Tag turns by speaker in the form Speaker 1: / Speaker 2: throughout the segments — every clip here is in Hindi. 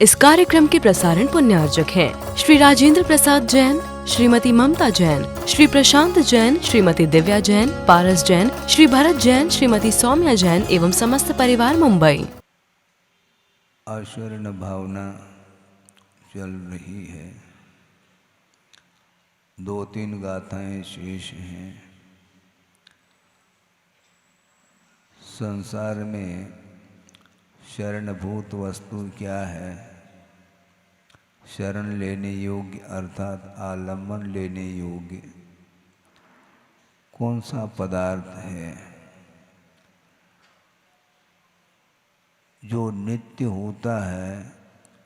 Speaker 1: इस कार्यक्रम के प्रसारण पुण्यार्जक हैं श्री राजेंद्र प्रसाद जैन, श्रीमती ममता जैन, श्री प्रशांत जैन, श्रीमती दिव्या जैन, पारस जैन, श्री भरत जैन, श्रीमती सौम्या जैन एवं समस्त परिवार मुंबई।
Speaker 2: आशरण भावना चल रही है। 2-3 गाथाएं शेष हैं। संसार में शरणभूत वस्तु क्या है? शरण लेने योग्य अर्थात आलम्बन लेने योग्य कौन सा पदार्थ है? जो नित्य होता है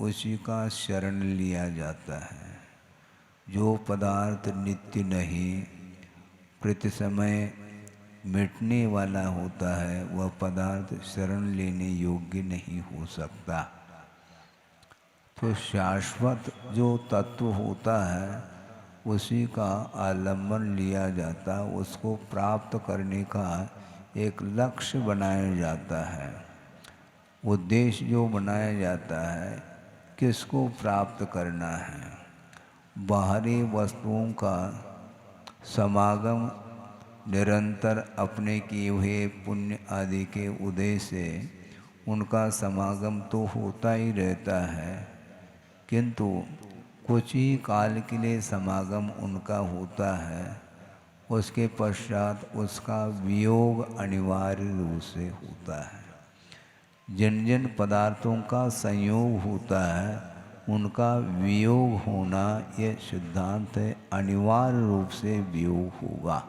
Speaker 2: उसी का शरण लिया जाता है। जो पदार्थ नित्य नहीं, प्रति समय मिटने वाला होता है, वह पदार्थ शरण लेने योग्य नहीं हो सकता। तो शाश्वत जो तत्व होता है उसी का आलम्बन लिया जाता, उसको प्राप्त करने का एक लक्ष्य बनाया जाता है। उद्देश्य जो बनाया जाता है, किसको प्राप्त करना है। बाहरी वस्तुओं का समागम निरंतर अपने किए हुए पुण्य आदि के उदय से उनका समागम तो होता ही रहता है, किंतु कुछ ही काल के लिए समागम उनका होता है। उसके पश्चात उसका वियोग अनिवार्य रूप से होता है। जिन जिन पदार्थों का संयोग होता है उनका वियोग होना यह सिद्धांत है, अनिवार्य रूप से वियोग होगा।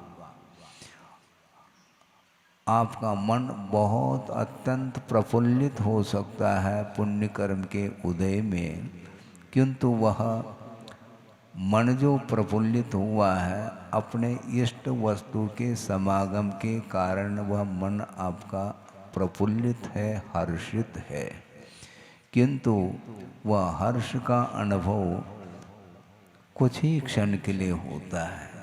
Speaker 2: आपका मन बहुत अत्यंत प्रफुल्लित हो सकता है पुण्य कर्म के उदय में, किंतु वह मन जो प्रफुल्लित हुआ है अपने इष्ट वस्तु के समागम के कारण वह मन आपका प्रफुल्लित है, हर्षित है, किंतु वह हर्ष का अनुभव कुछ ही क्षण के लिए होता है।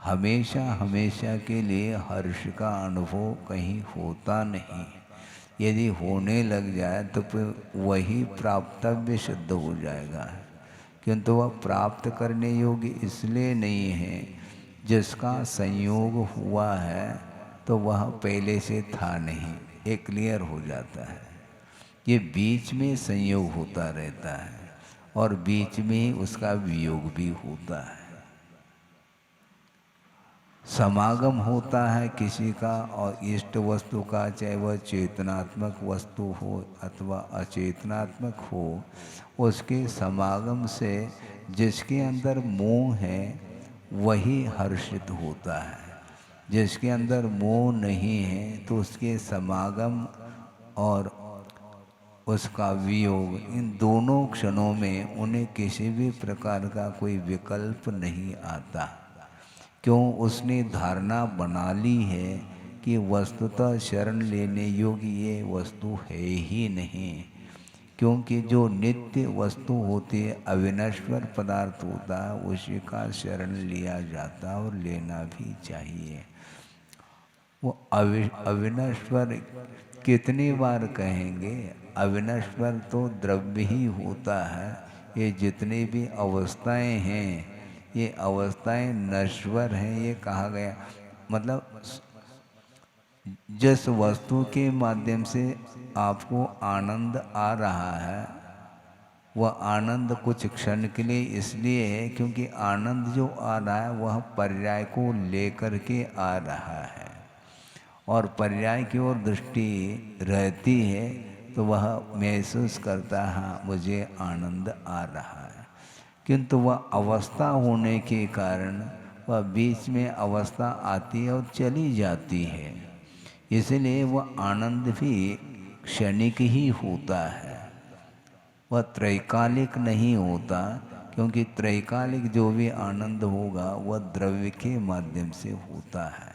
Speaker 2: हमेशा हमेशा के लिए हर्ष का अनुभव कहीं होता नहीं। यदि होने लग जाए तो फिर वही प्राप्तव्य सिद्ध हो जाएगा, किंतु वह प्राप्त करने योग्य इसलिए नहीं है। जिसका संयोग हुआ है तो वह पहले से था नहीं, ये क्लियर हो जाता है। ये बीच में संयोग होता रहता है और बीच में ही उसका वियोग भी होता है। समागम होता है किसी का और इष्ट वस्तु का, चाहे वह चेतनात्मक वस्तु हो अथवा अचेतनात्मक हो, उसके समागम से जिसके अंदर मोह है वही हर्षित होता है। जिसके अंदर मोह नहीं है तो उसके समागम और उसका वियोग, इन दोनों क्षणों में उन्हें किसी भी प्रकार का कोई विकल्प नहीं आता। क्यों? उसने धारणा बना ली है कि वस्तुतः शरण लेने योग्य ये वस्तु है ही नहीं, क्योंकि जो नित्य वस्तु होती है, अविनश्वर पदार्थ होता है, उसी का शरण लिया जाता और लेना भी चाहिए। वो अविनश्वर कितनी बार कहेंगे? अविनश्वर तो द्रव्य ही होता है। ये जितनी भी अवस्थाएं हैं ये अवस्थाएं नश्वर हैं, ये कहा गया। मतलब जिस वस्तु के माध्यम से आपको आनंद आ रहा है वह आनंद कुछ क्षण के लिए इसलिए है क्योंकि आनंद जो आ रहा है वह पर्याय को लेकर के आ रहा है, और पर्याय की ओर दृष्टि रहती है तो वह महसूस करता है हाँ मुझे आनंद आ रहा है। किंतु वह अवस्था होने के कारण वह बीच में अवस्था आती है और चली जाती है, इसलिए वह आनंद भी क्षणिक ही होता है, वह त्रैकालिक नहीं होता। क्योंकि त्रैकालिक जो भी आनंद होगा वह द्रव्य के माध्यम से होता है।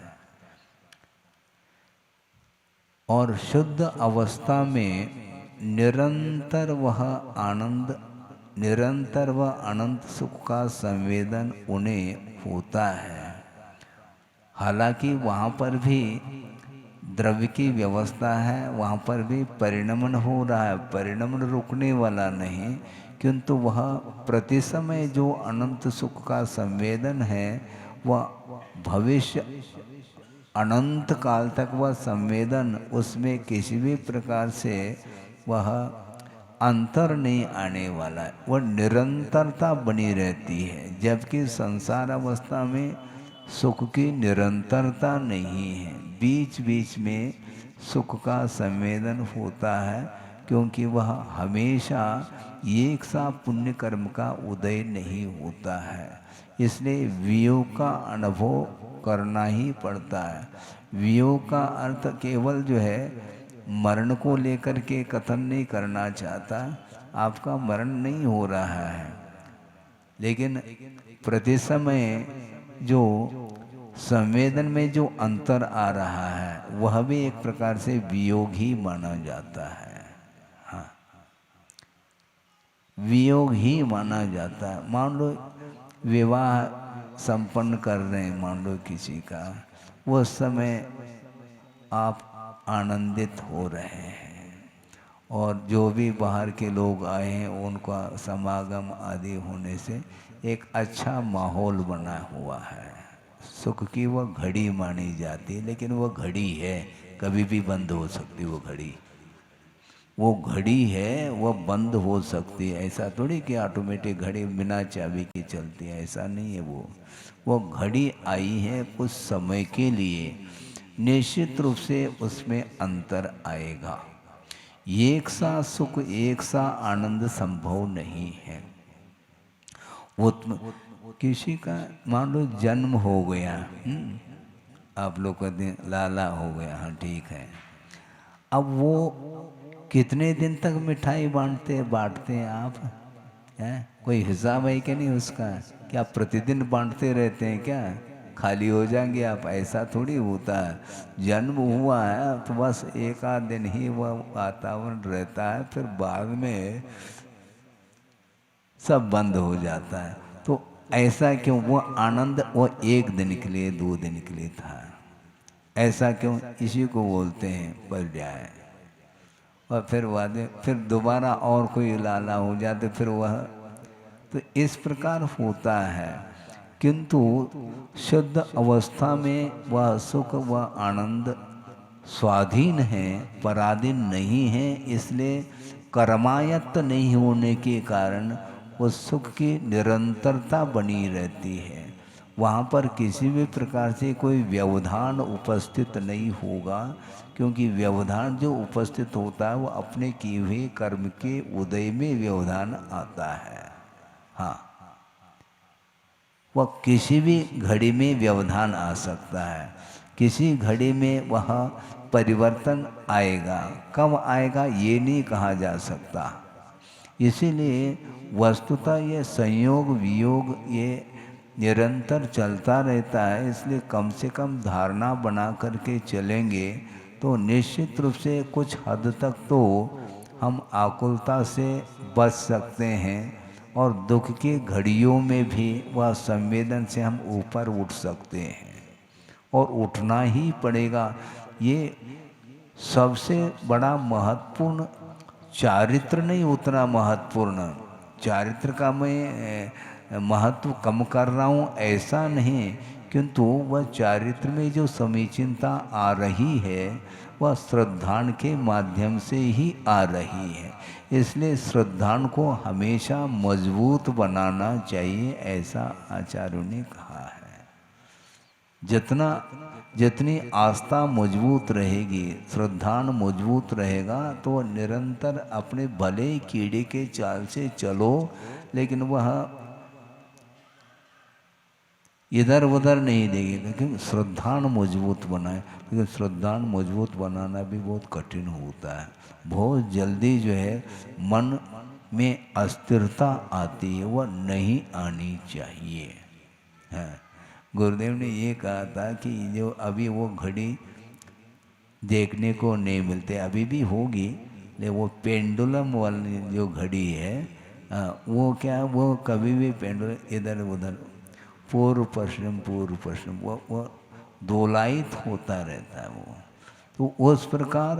Speaker 2: और शुद्ध अवस्था में निरंतर वह अनंत सुख का संवेदन उन्हें होता है। हालांकि वहाँ पर भी द्रव्य की व्यवस्था है वहाँ पर भी परिणमन हो रहा है, परिणमन रुकने वाला नहीं, किंतु वह प्रति समय जो अनंत सुख का संवेदन है वह भविष्य अनंत काल तक वह संवेदन, उसमें किसी भी प्रकार से वह अंतर नहीं आने वाला है, वह निरंतरता बनी रहती है। जबकि संसार अवस्था में सुख की निरंतरता नहीं है, बीच बीच में सुख का संवेदन होता है, क्योंकि वह हमेशा एक सा पुण्य कर्म का उदय नहीं होता है। इसलिए वियोग का अनुभव करना ही पड़ता है। वियोग का अर्थ केवल जो है मरण को लेकर के कथन नहीं करना चाहता, आपका मरण नहीं हो रहा है, लेकिन प्रति समय जो संवेदन में जो अंतर आ रहा है वह भी एक प्रकार से वियोग ही माना जाता है। हाँ, वियोग ही माना जाता है। मान लो विवाह संपन्न कर रहे हैं, मान लो किसी का, वो समय आप आनंदित हो रहे हैं और जो भी बाहर के लोग आए हैं उनका समागम आदि होने से एक अच्छा माहौल बना हुआ है। सुख की वह घड़ी मानी जाती है, लेकिन वह घड़ी है, कभी भी बंद हो सकती वो घड़ी। वो घड़ी है वह बंद हो सकती है, ऐसा थोड़ी कि ऑटोमेटिक घड़ी बिना चाबी की चलती है, ऐसा नहीं है। वो घड़ी आई है कुछ समय के लिए, निश्चित रूप से उसमें अंतर आएगा। एक सा सुख एक सा आनंद संभव नहीं है। वो किसी का मान लो जन्म हो गया, आप लोग कहते हैं लाला हो गया, हाँ ठीक है, अब वो कितने दिन तक मिठाई बांटते हैं आप हैं? कोई हिसाब है कि नहीं उसका? क्या प्रतिदिन बांटते रहते हैं क्या? खाली हो जाएंगे आप, ऐसा थोड़ी होता है। जन्म हुआ है तो बस एक आध दिन ही वह वातावरण रहता है, फिर बाद में सब बंद हो जाता है। तो ऐसा क्यों? वो आनंद वो एक दिन के लिए, 2 दिन के लिए था, ऐसा क्यों? इसी को बोलते हैं पर्याय। और फिर बाद में फिर दोबारा और कोई लाला हो जाते, फिर वह, तो इस प्रकार होता है। किंतु शुद्ध अवस्था में वह सुख व आनंद स्वाधीन है, पराधीन नहीं है। इसलिए कर्मायत्त नहीं होने के कारण उस सुख की निरंतरता बनी रहती है। वहाँ पर किसी भी प्रकार से कोई व्यवधान उपस्थित नहीं होगा, क्योंकि व्यवधान जो उपस्थित होता है वो अपने किए हुए कर्म के उदय में व्यवधान आता है। हाँ, वह किसी भी घड़ी में व्यवधान आ सकता है, किसी घड़ी में वह परिवर्तन आएगा, कब आएगा ये नहीं कहा जा सकता। इसीलिए वस्तुतः ये संयोग वियोग ये निरंतर चलता रहता है। इसलिए कम से कम धारणा बना करके चलेंगे तो निश्चित रूप से कुछ हद तक तो हम आकुलता से बच सकते हैं, और दुख की घड़ियों में भी वह संवेदन से हम ऊपर उठ सकते हैं, और उठना ही पड़ेगा। ये सबसे बड़ा महत्वपूर्ण, चारित्र नहीं उतना महत्वपूर्ण, चारित्र का मैं महत्व कम कर रहा हूँ ऐसा नहीं, किंतु वह चारित्र में जो समीचीनता आ रही है वह श्रद्धान के माध्यम से ही आ रही है। इसलिए श्रद्धान को हमेशा मजबूत बनाना चाहिए, ऐसा आचार्यों ने कहा है। जितनी आस्था मजबूत रहेगी, श्रद्धान मजबूत रहेगा, तो निरंतर अपने भले कीड़े के चाल से चलो, लेकिन वह इधर उधर नहीं देगी, लेकिन श्रद्धान मजबूत बनाए। लेकिन श्रद्धान मजबूत बनाना भी बहुत कठिन होता है। बहुत जल्दी जो है मन में अस्थिरता आती है, वह नहीं आनी चाहिए। हाँ, गुरुदेव ने ये कहा था कि जो अभी वो घड़ी देखने को नहीं मिलते, अभी भी होगी, लेकिन वो पेंडुलम वाली जो घड़ी है, वो क्या, वो कभी भी पेंडुलम इधर उधर पूर्व पश्चिम वो दोलायित होता रहता है वो। तो उस प्रकार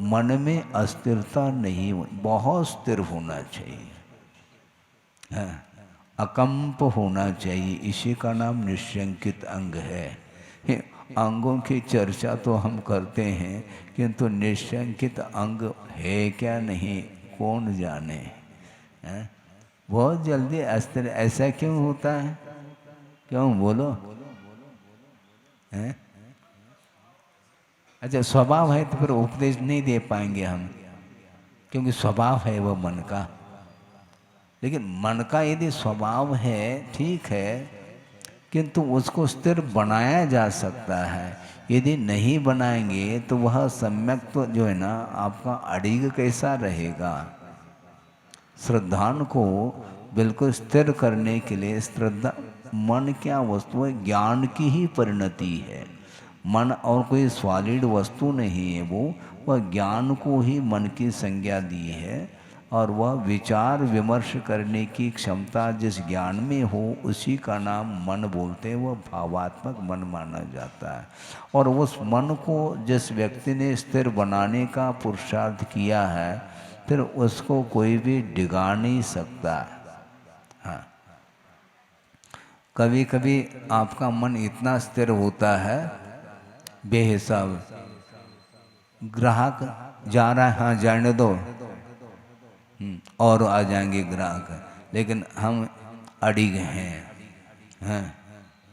Speaker 2: मन में अस्थिरता नहीं हो, बहुत स्थिर होना चाहिए, हाँ, अकंप होना चाहिए। इसी का नाम निशंकित अंग है। अंगों की चर्चा तो हम करते हैं, किंतु निशंकित अंग है क्या नहीं कौन जाने, हैं? बहुत जल्दी अस्थिर ऐसा क्यों होता है? क्यों बोलो, हैं? अच्छा, स्वभाव है तो फिर उपदेश नहीं दे पाएंगे हम, क्योंकि स्वभाव है वह मन का। लेकिन मन का यदि स्वभाव है ठीक है, किंतु उसको स्थिर बनाया जा सकता है। यदि नहीं बनाएंगे तो वह सम्यक तो जो है ना आपका अड़िग कैसा रहेगा। श्रद्धान को बिल्कुल स्थिर करने के लिए श्रद्धा, मन क्या वस्तु है? ज्ञान की ही परिणति है। मन और कोई सॉलिड वस्तु नहीं है, वह ज्ञान को ही मन की संज्ञा दी है। और वह विचार विमर्श करने की क्षमता जिस ज्ञान में हो उसी का नाम मन बोलते हैं, वह भावात्मक मन माना जाता है। और उस मन को जिस व्यक्ति ने स्थिर बनाने का पुरुषार्थ किया है, फिर उसको कोई भी डिगा नहीं सकता। हाँ, कभी कभी आपका मन इतना स्थिर होता है, बेहिसाब ग्राहक जा रहा है, हाँ जाने दो, और आ जाएंगे ग्राहक, लेकिन हम अड़िग हैं, हैं?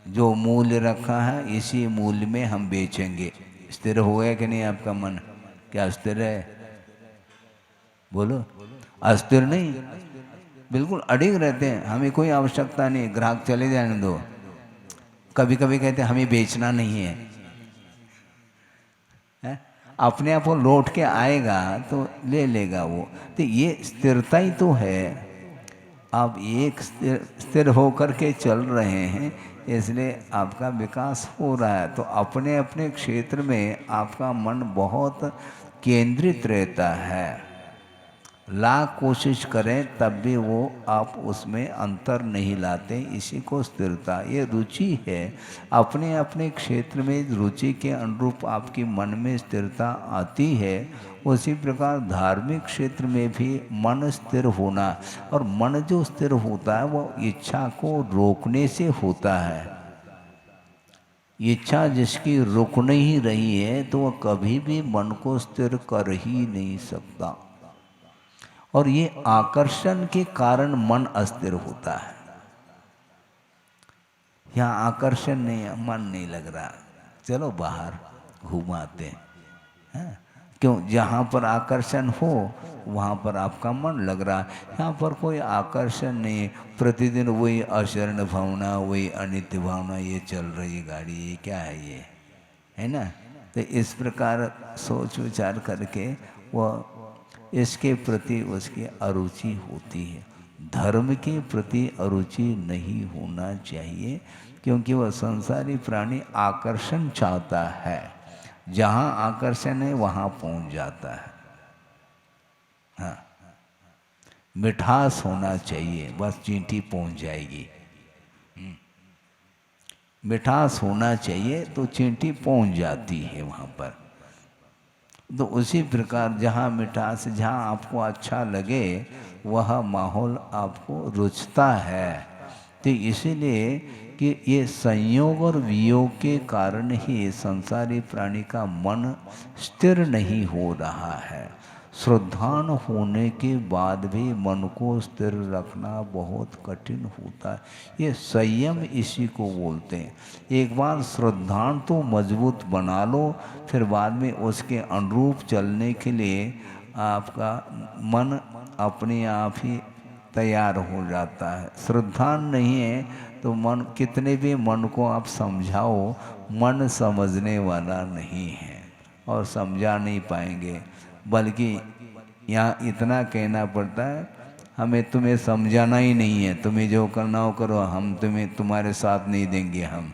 Speaker 2: जो मूल्य रखा है इसी मूल्य में हम बेचेंगे। स्थिर हो गया कि नहीं आपका मन? क्या स्थिर है? बोलो, अस्थिर नहीं, बिल्कुल अड़िग रहते हैं। हमें कोई आवश्यकता नहीं, ग्राहक चले जाने दो। कभी कभी कहते हैं हमें बेचना नहीं है, है? अपने आप वो लौट के आएगा तो ले लेगा वो। तो ये स्थिरता ही तो है। आप एक स्थिर होकर के चल रहे हैं, इसलिए आपका विकास हो रहा है। तो अपने अपने क्षेत्र में आपका मन बहुत केंद्रित रहता है। लाख कोशिश करें तब भी वो आप उसमें अंतर नहीं लाते। इसी को स्थिरता, ये रुचि है। अपने अपने क्षेत्र में रुचि के अनुरूप आपकी मन में स्थिरता आती है। उसी प्रकार धार्मिक क्षेत्र में भी मन स्थिर होना, और मन जो स्थिर होता है वो इच्छा को रोकने से होता है। इच्छा जिसकी रुक नहीं रही है तो वह कभी भी मन को स्थिर कर ही नहीं सकता। और ये आकर्षण के कारण मन अस्थिर होता है। यहाँ आकर्षण नहीं है, मन नहीं लग रहा, चलो बाहर घुमाते हैं। क्यों? जहाँ पर आकर्षण हो वहाँ पर आपका मन लग रहा है। यहाँ पर कोई आकर्षण नहीं, प्रतिदिन वही अशरण भावना, वही अनित्य भावना, ये चल रही गाड़ी, ये क्या है, ये है ना। तो इस प्रकार सोच विचार करके वह इसके प्रति उसकी अरुचि होती है। धर्म के प्रति अरुचि नहीं होना चाहिए, क्योंकि वह संसारी प्राणी आकर्षण चाहता है। जहाँ आकर्षण है वहाँ पहुँच जाता है। हाँ, मिठास होना चाहिए, बस चींटी पहुँच जाएगी। मिठास होना चाहिए तो चींटी पहुँच जाती है वहाँ पर। तो उसी प्रकार जहाँ मिठास, जहाँ आपको अच्छा लगे वह माहौल आपको रुचता है। तो इसीलिए कि ये संयोग और वियोग के कारण ही संसारी प्राणी का मन स्थिर नहीं हो रहा है। श्रद्धान होने के बाद भी मन को स्थिर रखना बहुत कठिन होता है। ये संयम इसी को बोलते हैं। एक बार श्रद्धान तो मजबूत बना लो, फिर बाद में उसके अनुरूप चलने के लिए आपका मन अपने आप ही तैयार हो जाता है। श्रद्धान नहीं है तो मन, कितने भी मन को आप समझाओ, मन समझने वाला नहीं है और समझा नहीं पाएंगे। बल्कि यहाँ इतना कहना पड़ता है, हमें तुम्हें समझाना ही नहीं है, तुम्हें जो करना हो करो, हम तुम्हारे साथ नहीं देंगे हम,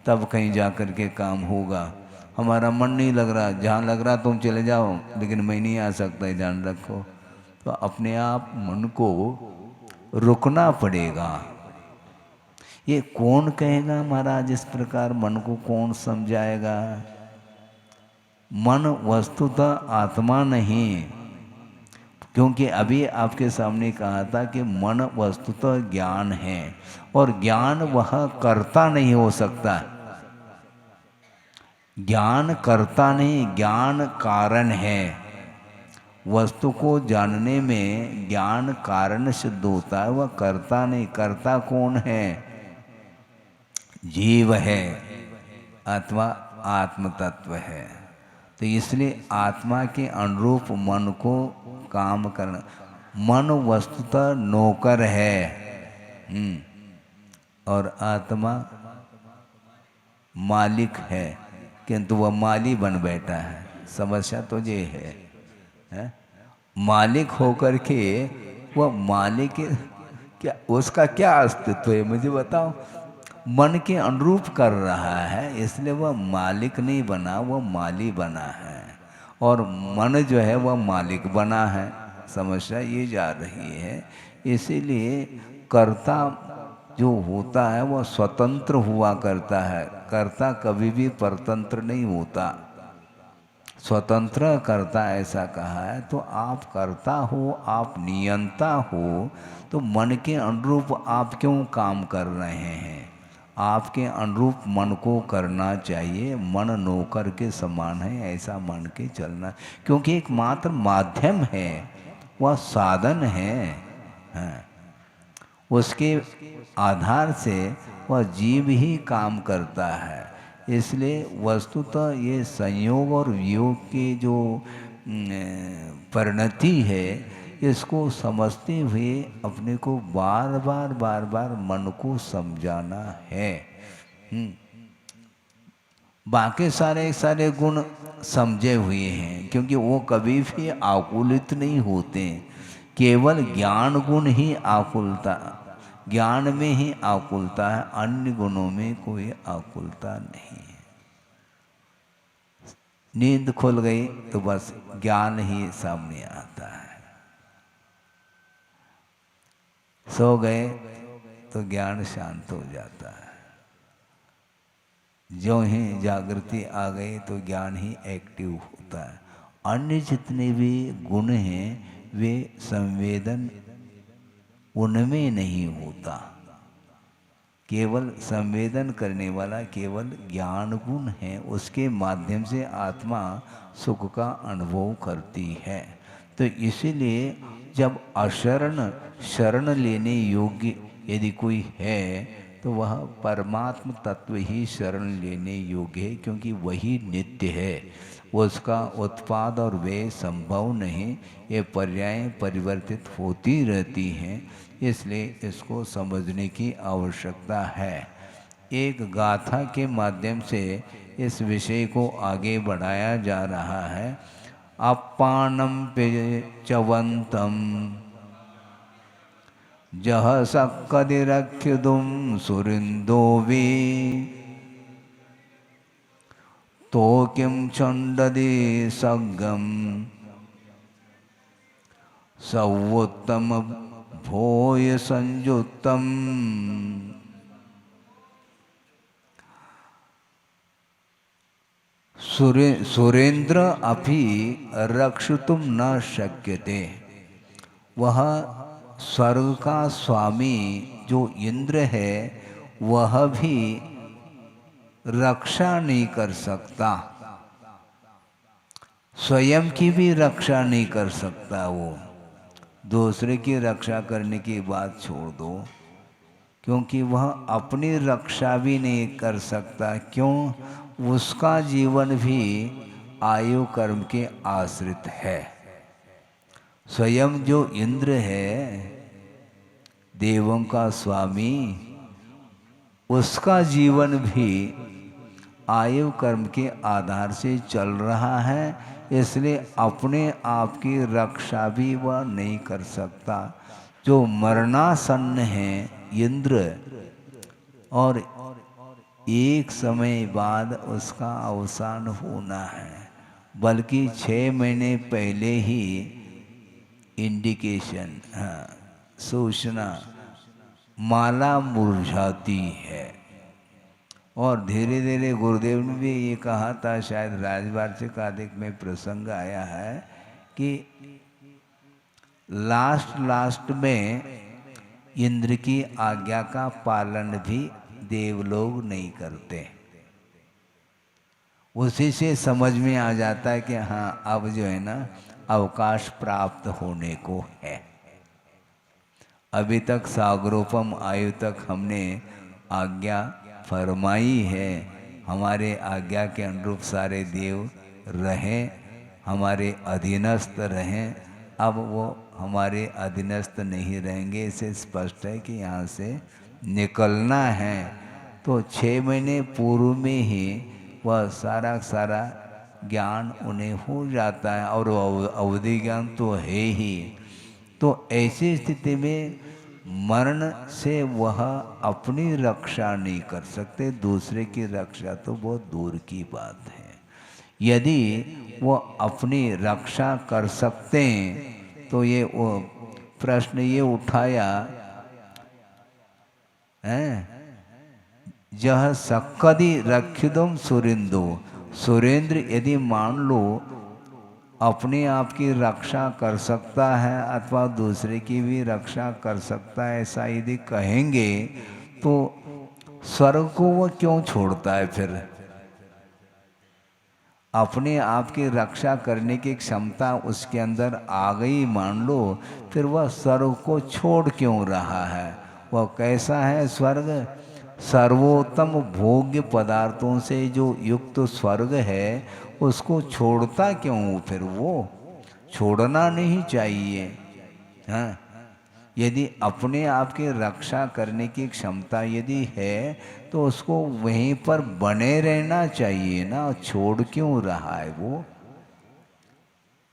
Speaker 2: तब कहीं जा कर के काम होगा। हमारा मन नहीं लग रहा, जहाँ लग रहा तुम चले जाओ, लेकिन मैं नहीं आ सकता, ध्यान रखो। तो अपने आप मन को रुकना पड़ेगा। ये कौन कहेगा महाराज, इस प्रकार मन को कौन समझाएगा? मन वस्तुतः आत्मा नहीं, क्योंकि अभी आपके सामने कहा था कि मन वस्तुतः ज्ञान है और ज्ञान वह कर्ता नहीं हो सकता। ज्ञान कर्ता नहीं, ज्ञान कारण है। वस्तु को जानने में ज्ञान कारण सिद्ध होता है, वह कर्ता नहीं। कर्ता कौन है? जीव है अथवा आत्म तत्व है। तो इसलिए आत्मा के अनुरूप मन को काम करना। मन वस्तुतः नौकर है और आत्मा मालिक है, किंतु वह माली बन बैठा है। समस्या तो ये है? मालिक होकर के वह मालिक क्या, उसका क्या अस्तित्व है मुझे बताओ? मन के अनुरूप कर रहा है, इसलिए वह मालिक नहीं बना, वह माली बना है। और मन जो है वह मालिक बना है। समस्या ये जा रही है। इसीलिए कर्ता जो होता है वह स्वतंत्र हुआ करता है। कर्ता कभी भी परतंत्र नहीं होता। स्वतंत्र कर्ता ऐसा कहा है। तो आप कर्ता हो, आप नियंता हो, तो मन के अनुरूप आप क्यों काम कर रहे हैं? आपके अनुरूप मन को करना चाहिए। मन नौकर के समान है, ऐसा मान के चलना। क्योंकि एक मात्र माध्यम है, वह साधन है। उसके आधार से वह जीव ही काम करता है। इसलिए वस्तुतः ये संयोग और वियोग की जो परिणति है, इसको समझते हुए अपने को बार बार मन को समझाना है। बाकी सारे गुण समझे हुए हैं, क्योंकि वो कभी भी आकुलित नहीं होते। केवल ज्ञान गुण ही आकुलता, ज्ञान में ही आकुलता है, अन्य गुणों में कोई आकुलता नहीं है। नींद खुल गई तो बस ज्ञान ही सामने आता है। सो गए तो ज्ञान शांत हो जाता है। जो ही जागृति आ गई तो ज्ञान ही एक्टिव होता है। अन्य जितने भी गुण हैं वे संवेदन उनमें नहीं होता। केवल संवेदन करने वाला केवल ज्ञान गुण है, उसके माध्यम से आत्मा सुख का अनुभव करती है। तो इसीलिए जब अशरण शरण लेने योग्य यदि कोई है तो वह परमात्म तत्व ही शरण लेने योग्य है, क्योंकि वही नित्य है। उसका उत्पाद और व्यय संभव नहीं, ये पर्याय परिवर्तित होती रहती हैं। इसलिए इसको समझने की आवश्यकता है। एक गाथा के माध्यम से इस विषय को आगे बढ़ाया जा रहा है। अपानम पे चवंतम जह सक्कदिरख्युदुम सुरिंदोवी तो किम चंडदे सग्गम सवोत्तम भोय संयुक्तम। सुरेंद्र अपि रक्षितुम न शक्यते। वह स्वर्ग का स्वामी जो इंद्र है वह भी रक्षा नहीं कर सकता, स्वयं की भी रक्षा नहीं कर सकता। वो दूसरे की रक्षा करने की बात छोड़ दो, क्योंकि वह अपनी रक्षा भी नहीं कर सकता। क्यों? उसका जीवन भी आयु कर्म के आश्रित है। स्वयं जो इंद्र है देवों का स्वामी, उसका जीवन भी आयु कर्म के आधार से चल रहा है। इसलिए अपने आप की रक्षा भी वह नहीं कर सकता। जो मरणासन्न है इंद्र, और एक समय बाद उसका अवसान होना है, बल्कि 6 महीने पहले ही इंडिकेशन, सूचना, माला मुरझाती है और धीरे धीरे गुरुदेव ने भी ये कहा था, शायद राजवार्षिक आदिक में प्रसंग आया है कि लास्ट में इंद्र की आज्ञा का पालन भी देवलोग नहीं करते। उसी से समझ में आ जाता है कि हाँ अब जो है ना अवकाश प्राप्त होने को है। अभी तक सागरोपम आयु तक हमने आज्ञा फरमाई है, हमारे आज्ञा के अनुरूप सारे देव रहें, हमारे अधीनस्थ रहें। अब वो हमारे अधीनस्थ नहीं रहेंगे, इसे स्पष्ट है कि यहाँ से निकलना है। तो 6 महीने पूर्व में ही वह सारा ज्ञान उन्हें हो जाता है, और अवधि ज्ञान तो है ही। तो ऐसी स्थिति में मरण से वह अपनी रक्षा नहीं कर सकते, दूसरे की रक्षा तो बहुत दूर की बात है। यदि वो अपनी रक्षा कर सकते हैं तो ये वो प्रश्न ये उठाया है, जह सक्कदि रक्षिदुम सुरेंदु। सुरेंद्र यदि मान लो अपने आप की रक्षा कर सकता है अथवा दूसरे की भी रक्षा कर सकता है, ऐसा यदि कहेंगे तो स्वर्ग को वो क्यों छोड़ता है? फिर अपने आप की रक्षा करने की क्षमता उसके अंदर आ गई मान लो, फिर वह स्वर्ग को छोड़ क्यों रहा है? वह कैसा है स्वर्ग? सर्वोत्तम भोग्य पदार्थों से जो युक्त स्वर्ग है, उसको छोड़ता क्यों? फिर वो छोड़ना नहीं चाहिए। हाँ, यदि अपने आप की रक्षा करने की क्षमता यदि है तो उसको वहीं पर बने रहना चाहिए ना, छोड़ क्यों रहा है वो?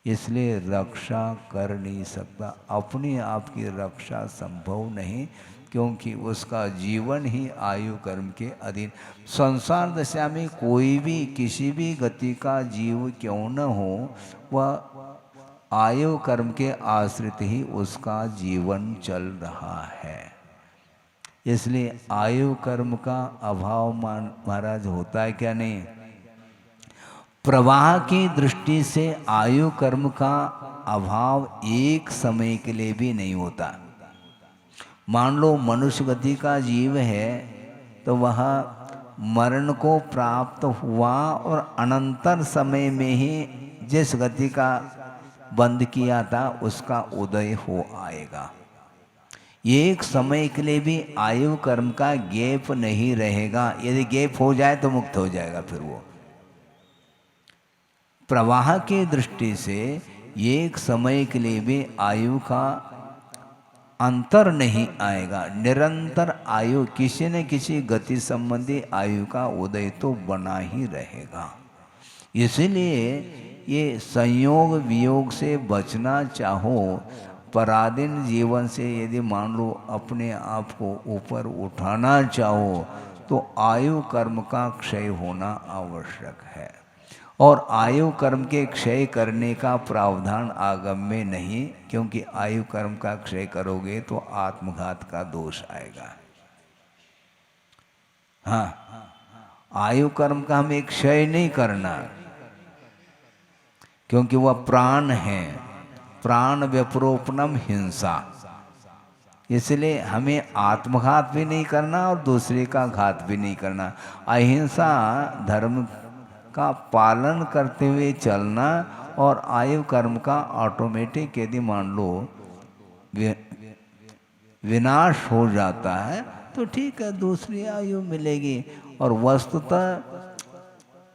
Speaker 2: इसलिए रक्षा कर नहीं सकता, अपने आप की रक्षा संभव नहीं, क्योंकि उसका जीवन ही आयु कर्म के अधीन। संसार दशा में कोई भी किसी भी गति का जीव क्यों न हो, वह आयु कर्म के आश्रित ही उसका जीवन चल रहा है। इसलिए आयु कर्म का अभाव महाराज होता है क्या? नहीं। प्रवाह की दृष्टि से आयु कर्म का अभाव एक समय के लिए भी नहीं होता। मान लो मनुष्य गति का जीव है तो वह मरण को प्राप्त हुआ और अनंतर समय में ही जिस गति का बंद किया था उसका उदय हो आएगा। एक समय के लिए भी आयु कर्म का गैप नहीं रहेगा। यदि गैप हो जाए तो मुक्त हो जाएगा। फिर वो प्रवाह की दृष्टि से एक समय के लिए भी आयु का अंतर नहीं आएगा। निरंतर आयु किसी न किसी गति संबंधी आयु का उदय तो बना ही रहेगा। इसलिए ये संयोग वियोग से बचना चाहो, पराधीन जीवन से यदि मान लो अपने आप को ऊपर उठाना चाहो, तो आयु कर्म का क्षय होना आवश्यक है। और आयु कर्म के क्षय करने का प्रावधान आगम में नहीं, क्योंकि आयु कर्म का क्षय करोगे तो आत्मघात का दोष आएगा। हाँ, आयु कर्म का हमें क्षय नहीं करना, क्योंकि वह प्राण है। प्राण व्यपरोपणम हिंसा, इसलिए हमें आत्मघात भी नहीं करना और दूसरे का घात भी नहीं करना। अहिंसा धर्म का पालन करते हुए चलना, और आयु कर्म का ऑटोमेटिक यदि मान लो विनाश हो जाता है तो ठीक है, दूसरी आयु मिलेगी। और वस्तुतः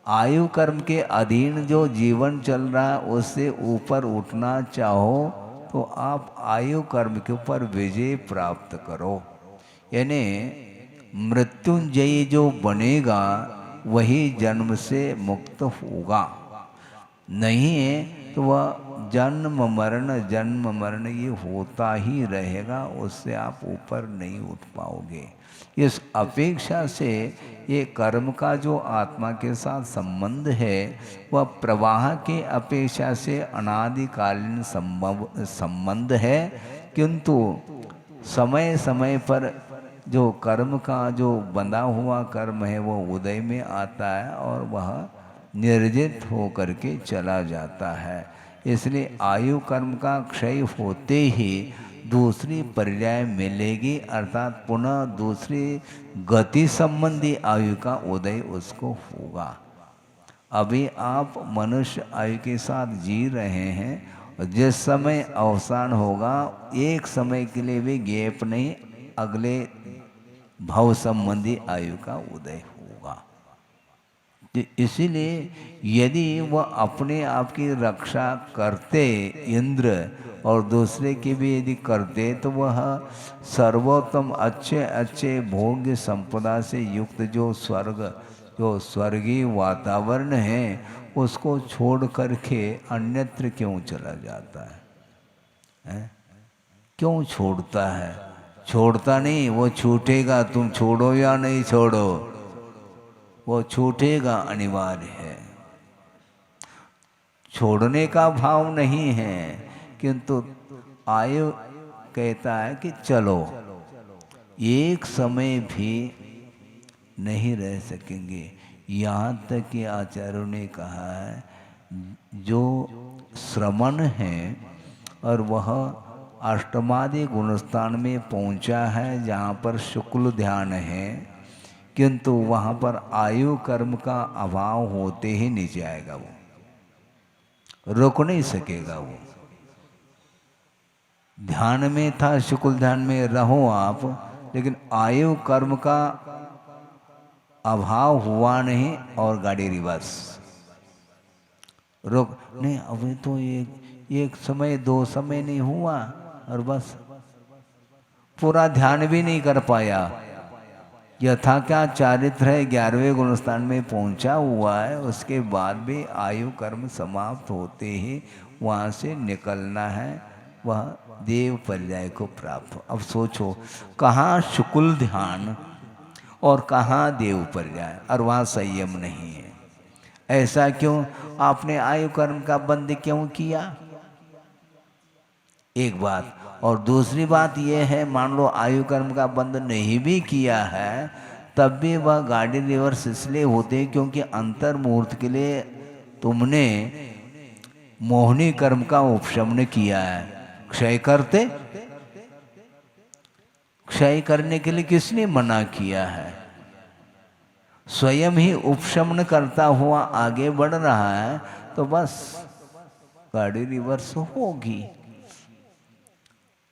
Speaker 2: आयु कर्म के अधीन जो जीवन चल रहा है उससे ऊपर उठना चाहो तो आप आयु कर्म के ऊपर विजय प्राप्त करो। यानी मृत्युंजयी जो बनेगा वही जन्म से मुक्त होगा। नहीं है तो वह जन्म मरण ये होता ही रहेगा, उससे आप ऊपर नहीं उठ पाओगे। इस अपेक्षा से ये कर्म का जो आत्मा के साथ संबंध है वह प्रवाह के अपेक्षा से अनादिकालीन संबंध है, किंतु समय समय पर जो कर्म का जो बंधा हुआ कर्म है वो उदय में आता है और वह निर्जित हो करके चला जाता है। इसलिए आयु कर्म का क्षय होते ही दूसरी पर्याय मिलेगी, अर्थात पुनः दूसरी गति संबंधी आयु का उदय उसको होगा। अभी आप मनुष्य आयु के साथ जी रहे हैं और जिस समय अवसान होगा एक समय के लिए भी गैप नहीं, अगले भव संबंधी आयु का उदय होगा। तो इसीलिए यदि वह अपने आप की रक्षा करते इंद्र और दूसरे की भी यदि करते तो वह सर्वोत्तम अच्छे अच्छे भोग्य संपदा से युक्त जो स्वर्गीय वातावरण है उसको छोड़ करके अन्यत्र क्यों चला जाता है? क्यों छोड़ता है? छोड़ता नहीं, वो छूटेगा, तुम छोड़ो या नहीं छोड़ो, वो छूटेगा, अनिवार्य है। छोड़ने का भाव नहीं है, किंतु आयु कहता है कि चलो, एक समय भी नहीं रह सकेंगे। यहाँ तक कि आचार्यों ने कहा है जो श्रमण है और वह अष्टमादि गुणस्थान में पहुँचा है जहाँ पर शुक्ल ध्यान है, किंतु वहाँ पर आयु कर्म का अभाव होते ही नीचे आएगा, वो रुक नहीं सकेगा। वो ध्यान में था, शुक्ल ध्यान में रहो आप, लेकिन आयु कर्म का अभाव हुआ नहीं और गाड़ी रिवर्स रुक नहीं। अभी तो एक समय दो समय नहीं हुआ और बस पूरा ध्यान भी नहीं कर पाया। यथा क्या चारित्र है 11वें गुणस्थान में पहुंचा हुआ है, उसके बाद भी आयु कर्म समाप्त होते ही वहाँ से निकलना है, वह देव पर्याय को प्राप्त। अब सोचो कहाँ शुक्ल ध्यान और कहाँ देव पर्याय, और वहाँ संयम नहीं है। ऐसा क्यों? आपने आयु कर्म का बंद क्यों किया? एक बात। और दूसरी बात यह है, मान लो आयु कर्म का बंद नहीं भी किया है तब भी वह गाड़ी रिवर्स इसलिए होते क्योंकि अंतर मुहूर्त के लिए तुमने मोहनी कर्म का उपशमन किया है। क्षय करते, क्षय करने के लिए किसने मना किया है? स्वयं ही उपशमन करता हुआ आगे बढ़ रहा है, तो बस गाड़ी रिवर्स होगी।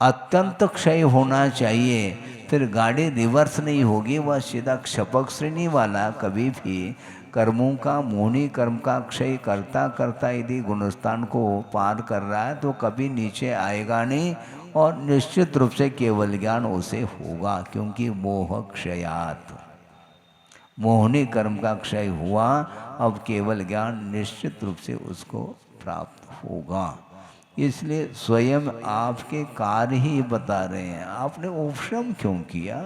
Speaker 2: अत्यंत क्षय होना चाहिए, फिर गाड़ी रिवर्स नहीं होगी, वह सीधा क्षपक श्रेणी वाला कभी भी कर्मों का मोहनी कर्म का क्षय करता करता यदि गुणस्थान को पार कर रहा है तो कभी नीचे आएगा नहीं, और निश्चित रूप से केवल ज्ञान उसे होगा, क्योंकि मोह क्षयात, मोहनी कर्म का क्षय हुआ, अब केवल ज्ञान निश्चित रूप से उसको प्राप्त होगा। इसलिए स्वयं आपके कार्य ही बता रहे हैं, आपने उपशम क्यों किया?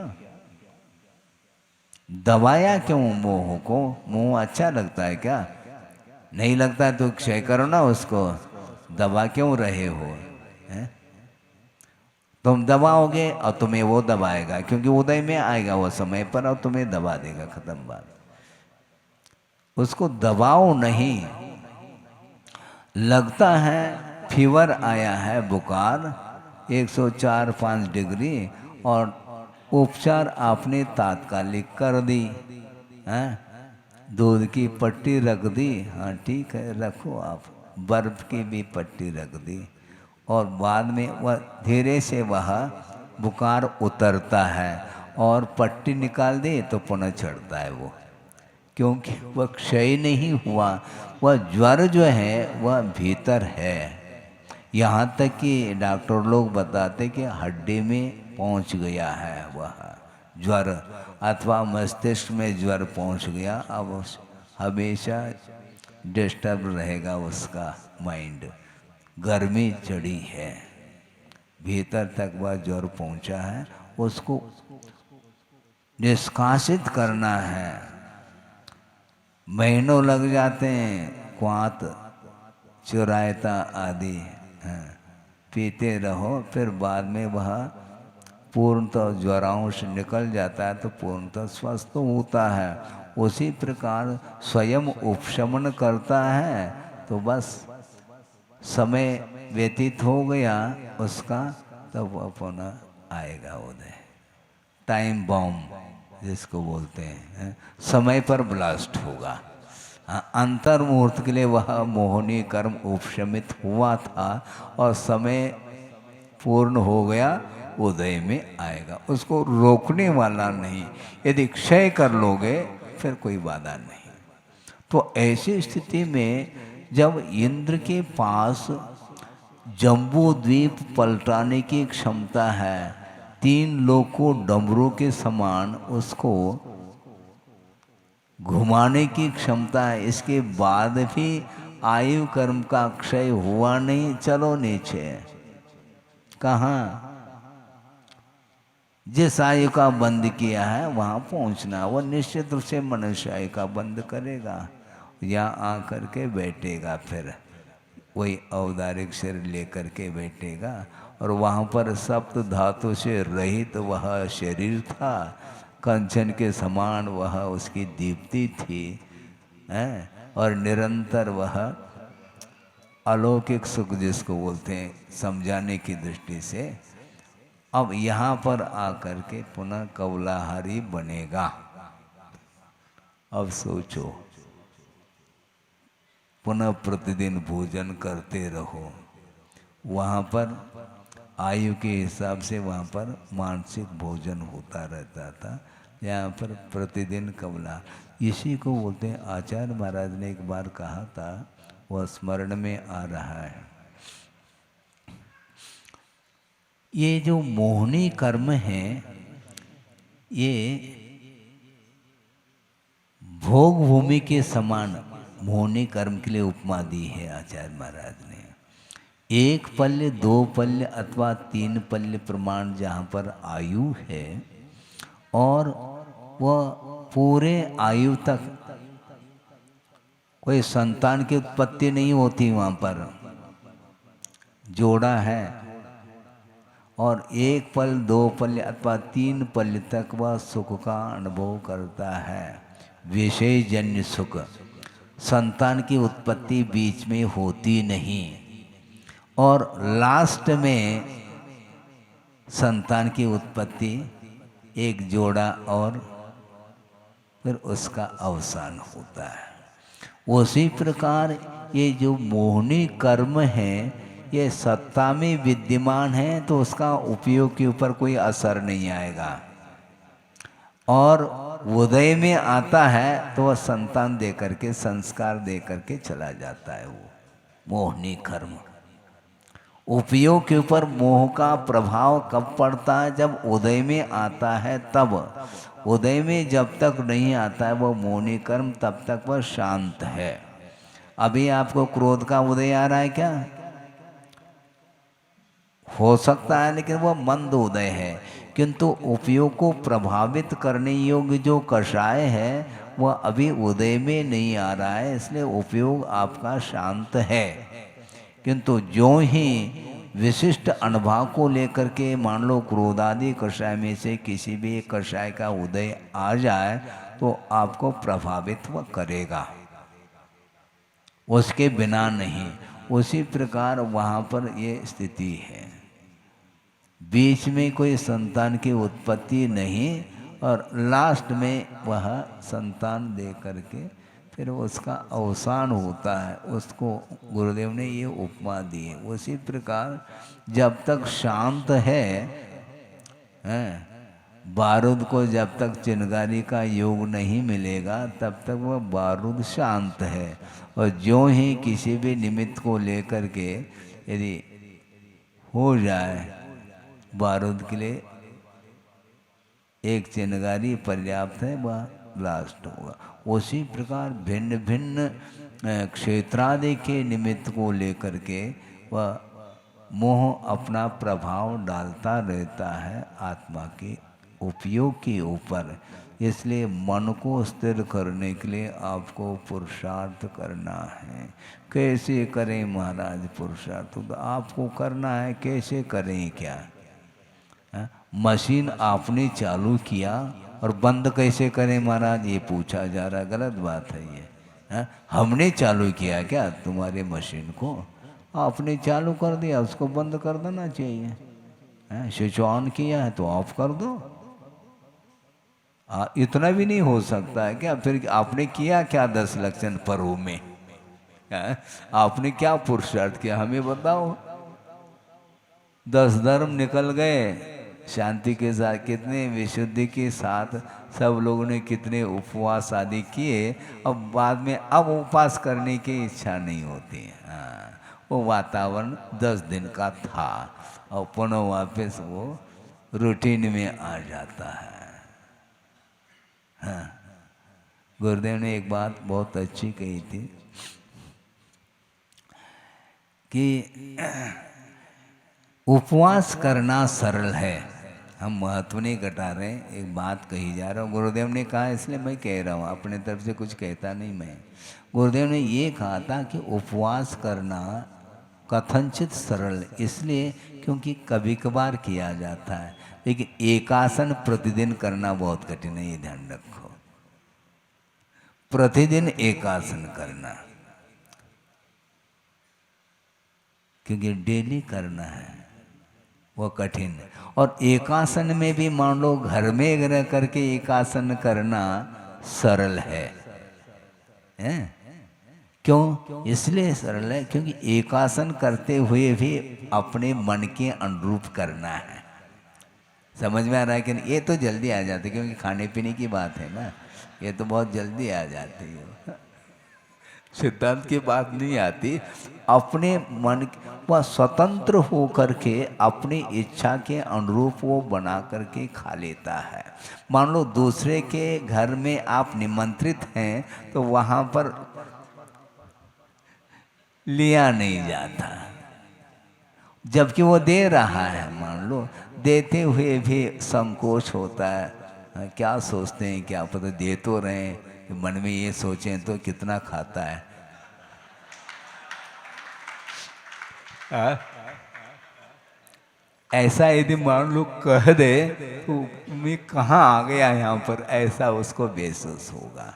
Speaker 2: दबाया क्यों मोह को? मोह अच्छा लगता है क्या? नहीं लगता है तो क्षय करो ना उसको, दबा क्यों रहे हो? हैं? तुम दबाओगे और तुम्हें वो दबाएगा, क्योंकि उदय में आएगा वो समय पर और तुम्हें दबा देगा, खत्म बात। उसको दबाओ नहीं। लगता है फीवर आया है, बुखार 104-5 डिग्री, और उपचार आपने तात्कालिक कर दी, हैं? दूध की पट्टी रख दी, हाँ ठीक है रखो आप, बर्फ की भी पट्टी रख दी, और बाद में वह धीरे से वह बुखार उतरता है, और पट्टी निकाल दे तो पुनः चढ़ता है वो, क्योंकि वह क्षय नहीं हुआ। वह ज्वर जो है वह भीतर है, यहाँ तक कि डॉक्टर लोग बताते कि हड्डी में पहुँच गया है वह ज्वर, अथवा मस्तिष्क में ज्वर पहुँच गया, अब हमेशा डिस्टर्ब रहेगा उसका माइंड, गर्मी चढ़ी है, भीतर तक वह ज्वर पहुँचा है, उसको निष्कासित करना है। महीनों लग जाते हैं, क्वात चुरायता आदि पीते रहो, फिर बाद में वह पूर्णतः ज्वरों से निकल जाता है तो पूर्णतः स्वस्थ होता है। उसी प्रकार स्वयं उपशमन करता है तो बस समय व्यतीत हो गया उसका, तब वह पुनः आएगा उदय। टाइम बॉम्ब जिसको बोलते हैं, समय पर ब्लास्ट होगा। अंतर मुहूर्त के लिए वह मोहनी कर्म उपशमित हुआ था और समय पूर्ण हो गया, उदय में आएगा। उसको रोकने वाला नहीं। यदि क्षय कर लोगे फिर कोई बाधा नहीं। तो ऐसी स्थिति में जब इंद्र के पास जम्बू द्वीप पलटाने की क्षमता है, 3 लोगों डमरू के समान उसको घुमाने की क्षमता है, इसके बाद भी आयु कर्म का क्षय हुआ नहीं, चलो नीचे। कहाँ? जिस आयु का बंद किया है वहाँ पहुँचना, वो निश्चित रूप से मनुष्य आयु का बंद करेगा, यहाँ आकर के बैठेगा, फिर वही औदारिक शरीर लेकर के बैठेगा। और वहाँ पर सप्त धातु से रहित वह शरीर था, कंचन के समान वह उसकी दीप्ति थी, हैं? और निरंतर वह अलौकिक सुख जिसको बोलते हैं समझाने की दृष्टि से, अब यहाँ पर आकर के पुनः कौलाहारी बनेगा। अब सोचो, पुनः प्रतिदिन भोजन करते रहो। वहाँ पर आयु के हिसाब से वहाँ पर मानसिक भोजन होता रहता था, यहाँ पर प्रतिदिन कौला। इसी को बोलते हैं, आचार्य महाराज ने एक बार कहा था, वह स्मरण में आ रहा है। ये जो मोहनी कर्म हैं, ये भोग भूमि के समान मोहनी कर्म के लिए उपमा दी है आचार्य महाराज ने। 1 पल्य 2 पल्य अथवा 3 पल्य प्रमाण जहाँ पर आयु है, और वह पूरे आयु तक कोई संतान की उत्पत्ति नहीं होती, वहाँ पर जोड़ा है, और 1 पल 2 पल्य अथवा 3 पल्य तक वह सुख का अनुभव करता है, विषय जन्य सुख। संतान की उत्पत्ति बीच में होती नहीं, और लास्ट में संतान की उत्पत्ति, एक जोड़ा, और फिर उसका अवसान होता है। उसी प्रकार ये जो मोहनी कर्म है, ये सत्ता में विद्यमान है तो उसका उपयोग के ऊपर कोई असर नहीं आएगा, और उदय में आता है तो वह संतान दे करके, संस्कार दे करके चला जाता है। वो मोहनी कर्म उपयोग के ऊपर मोह का प्रभाव कब पड़ता है? जब उदय में आता है तब। उदय में जब तक नहीं आता है वो मोहनी कर्म, तब तक वह शांत है। अभी आपको क्रोध का उदय आ रहा है क्या? हो सकता है, लेकिन वह मंद उदय है। किंतु उपयोग को प्रभावित करने योग्य जो कषाय है वह अभी उदय में नहीं आ रहा है, इसलिए उपयोग आपका शांत है। किंतु जो ही विशिष्ट अनुभव को लेकर के मान लो क्रोधादि कषाय में से किसी भी एक कषाय का उदय आ जाए तो आपको प्रभावित वह करेगा, उसके बिना नहीं। उसी प्रकार वहाँ पर ये स्थिति है, बीच में कोई संतान की उत्पत्ति नहीं, और लास्ट में वह संतान दे करके फिर उसका अवसान होता है। उसको गुरुदेव ने ये उपमा दी है। उसी प्रकार जब तक शांत है, बारूद को जब तक चिनगारी का योग नहीं मिलेगा तब तक वह बारूद शांत है, और जो ही किसी भी निमित्त को लेकर के यदि हो जाए बारूद के लिए एक चिनगारी पर्याप्त है, वह ब्लास्ट होगा। उसी प्रकार भिन्न भिन्न क्षेत्रादि के निमित्त को लेकर के वह मोह अपना प्रभाव डालता रहता है आत्मा के उपयोग के ऊपर। इसलिए मन को स्थिर करने के लिए आपको पुरुषार्थ करना है। कैसे करें महाराज पुरुषार्थ? तो आपको करना है, कैसे करें क्या? मशीन आपने चालू किया और बंद कैसे करें महाराज, ये पूछा जा रहा, गलत बात है ये। हैं? हमने चालू किया क्या तुम्हारे मशीन को? आपने चालू कर दिया, उसको बंद कर देना चाहिए। हैं? स्विच ऑन किया है तो ऑफ कर दो। इतना भी नहीं हो सकता है क्या? फिर आपने किया क्या 10 लक्षण पर्व में? हैं? आपने क्या पुरुषार्थ किया हमें बताओ। 10 धर्म निकल गए शांति के साथ, कितने विशुद्धि के साथ सब लोगों ने कितने उपवास आदि किए। अब बाद में अब उपवास करने की इच्छा नहीं होती। हाँ, वो वातावरण 10 दिन का था और पुनः वापस वो रूटीन में आ जाता है। हाँ, गुरुदेव ने एक बात बहुत अच्छी कही थी कि उपवास करना सरल है। हम महत्व नहीं घटा रहे, एक बात कही जा रहा हूँ। गुरुदेव ने कहा इसलिए मैं कह रहा हूँ, अपने तरफ से कुछ कहता नहीं मैं। गुरुदेव ने ये कहा था कि उपवास करना कथनचित सरल इसलिए क्योंकि कभी कभार किया जाता है, लेकिन एकासन प्रतिदिन करना बहुत कठिन है, ये ध्यान रखो। प्रतिदिन एकासन करना, क्योंकि डेली करना है, वो कठिन है। और एकासन में भी मान लो घर में रह करके एकासन करना सरल है। क्यों? इसलिए सरल है क्योंकि एकासन करते हुए भी अपने मन के अनुरूप करना है। समझ में आ रहा है कि नहीं? ये तो जल्दी आ जाती है क्योंकि खाने पीने की बात है ना, ये तो बहुत जल्दी आ जाती है। सिद्धांत की बात नहीं आती। अपने मन वह स्वतंत्र हो करके अपनी इच्छा के अनुरूप वो बना करके खा लेता है। मान लो दूसरे के घर में आप निमंत्रित हैं तो वहाँ पर लिया नहीं जाता, जबकि वो दे रहा है। मान लो देते हुए भी संकोच होता है। क्या सोचते हैं, क्या पता दे तो रहे हैं, मन में ये सोचें तो कितना खाता है। ऐसा यदि मान लो कह दे तो मैं कहाँ आ गया यहाँ पर, ऐसा उसको महसूस होगा।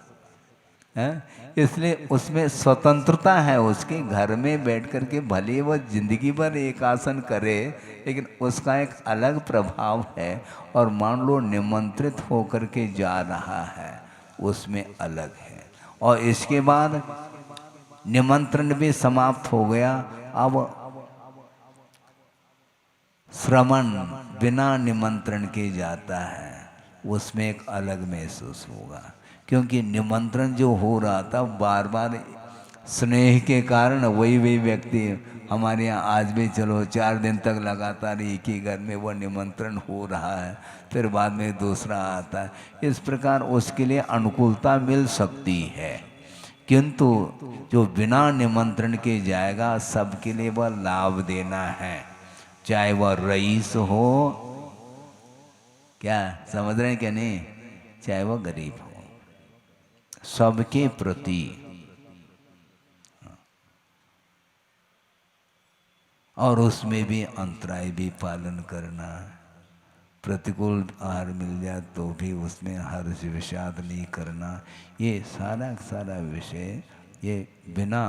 Speaker 2: इसलिए उसमें स्वतंत्रता है उसके। घर में बैठ कर के भले वह जिंदगी भर एक आसन करे, लेकिन उसका एक अलग प्रभाव है। और मान लो निमंत्रित होकर के जा रहा है, उसमें अलग है। और इसके बाद निमंत्रण भी समाप्त हो गया, अब श्रवण बिना निमंत्रण के जाता है, उसमें एक अलग महसूस होगा। क्योंकि निमंत्रण जो हो रहा था बार बार स्नेह के कारण वही व्यक्ति हमारे यहाँ आज भी चलो 4 दिन तक लगातार एक ही घर में वो निमंत्रण हो रहा है, फिर बाद में दूसरा आता है। इस प्रकार उसके लिए अनुकूलता मिल सकती है, किंतु जो बिना निमंत्रण के जाएगा सबके लिए वह लाभ देना है। चाहे वह रईस हो, क्या समझ रहे हैं क्या नहीं, चाहे वह गरीब हो, सबके प्रति। और उसमें भी अंतराय भी पालन करना। प्रतिकूल आहार मिल जाए तो भी उसमें हर्ष विषाद नहीं करना। ये सारा विषय ये बिना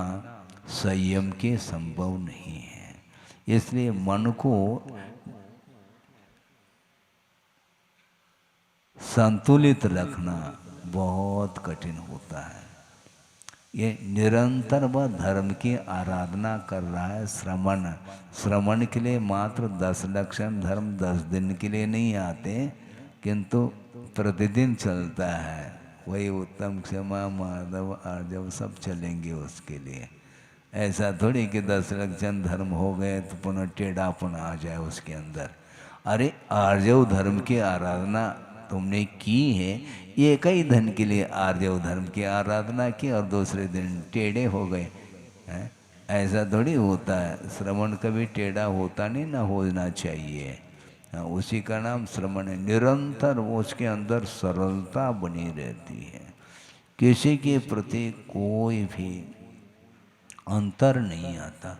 Speaker 2: संयम के संभव नहीं है। इसलिए मन को संतुलित रखना बहुत कठिन होता है। ये निरंतर वह धर्म की आराधना कर रहा है। श्रवण के लिए मात्र 10 लक्षण धर्म 10 दिन के लिए नहीं आते, किंतु प्रतिदिन चलता है। वही उत्तम, क्षमा, माधव, आर्जव सब चलेंगे उसके लिए। ऐसा थोड़ी कि 10 लक्षण धर्म हो गए तो पुनः टेढ़ापन आ जाए उसके अंदर। अरे आर्जव धर्म की आराधना तुमने की है, एक ही धन के लिए आर्जव धर्म की आराधना की और दूसरे दिन टेढ़े हो गए हैं, ऐसा थोड़ी होता है। श्रवण कभी टेढ़ा होता नहीं, ना होना चाहिए। उसी का नाम श्रवण है। निरंतर उसके अंदर सरलता बनी रहती है, किसी के प्रति कोई भी अंतर नहीं आता,